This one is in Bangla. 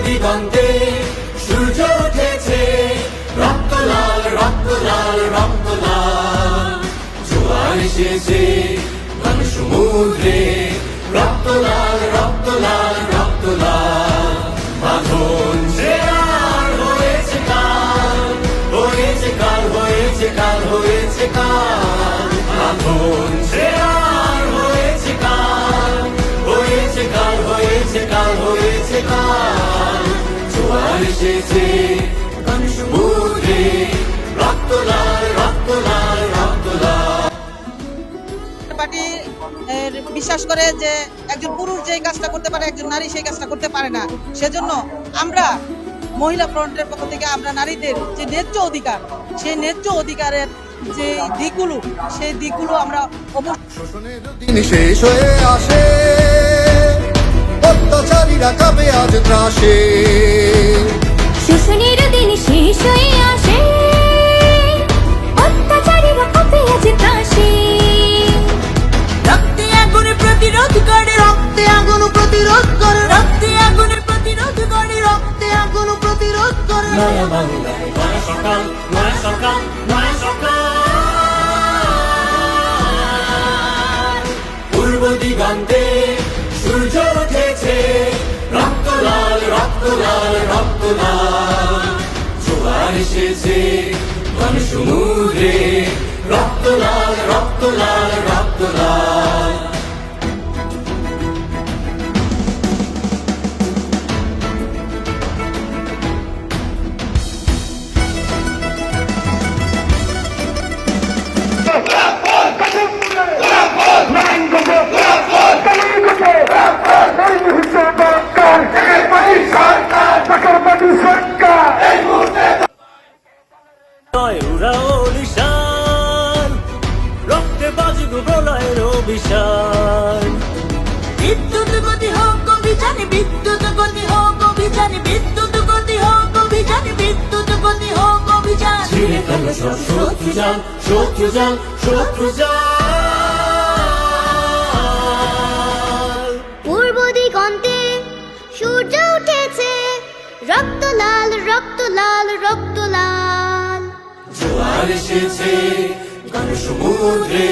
দিগন্তে সূর্য উঠেছে, রক্ত লাল রক্ত লাল রক্ত লাল। জোয়ার এসেছে ঘন সমুদ্রে, রক্ত লাল রক্ত লাল রক্ত লাল। বাঁধন যে আর হয়েছে কাল, হয়েছে কাল হয়েছে কাল হয়েছে কাল। বাঁধন যে আর হয়েছে কাল, হয়েছে কাল হয়েছে কাল হয়েছে কাল। জোয়ার এসেছে ঘন সমুদ্রে, রক্ত লাল রক্ত লাল রক্ত লাল। পার্টি বিশ্বাস করে যে একজন পুরুষ যে কাজটা করতে পারে একজন নারী সেই কাজটা করতে পারে না। সেজন্য আমরা মহিলা ফ্রন্টের পক্ষ থেকে আমরা নারীদের যে ন্যায্য অধিকার, সেই ন্যায্য অধিকারের যে দিকগুলো, সেই দিকগুলো আমরা শোষণের দিন শেষ হয়ে আসে, অত্যাচারীরা কাঁপে আজ ত্রাসে। শোষণের দিন শেষ হয়ে আসে, অত্যাচারীরা কাঁপে আজ ত্রাসে। রক্তে আগুনে প্রতিরোধ করে, রক্তে আগুন প্রতিরোধ করে, রক্তে আগুনে প্রতিরোধ করে, রক্তে আগুন প্রতিরোধ করে। নয়া বাংলা নয়া সকাল, নয়া সকাল নয়া সকাল। পূর্ব দিগন্তে সূর্য উঠেছে, রক্ত লাল রক্ত লাল রক্ত লাল। জোয়ার এসেছে ঘন সমুদ্রে, রক্ত লাল রক্ত লাল রক্ত লাল। রক্তে বাজুক প্রলয়ের অভিশান। বিদ্যুৎ গতি হোক অভিযানে, বিদ্যুৎ গতি হোক অভিযানে, বিদ্যুৎ গতি হোক অভিযানে, বিদ্যুৎ গতি হোক অভিযান। ছিঁড়ে ফেল সব শত্রু জাল, শত্রু জাল, শত্রু জাল। পূর্ব দিগন্তে সূর্য উঠেছে, রক্ত লাল রক্ত লাল রক্ত লাল। জোয়ার এসেছে ঘন সমুদ্রে,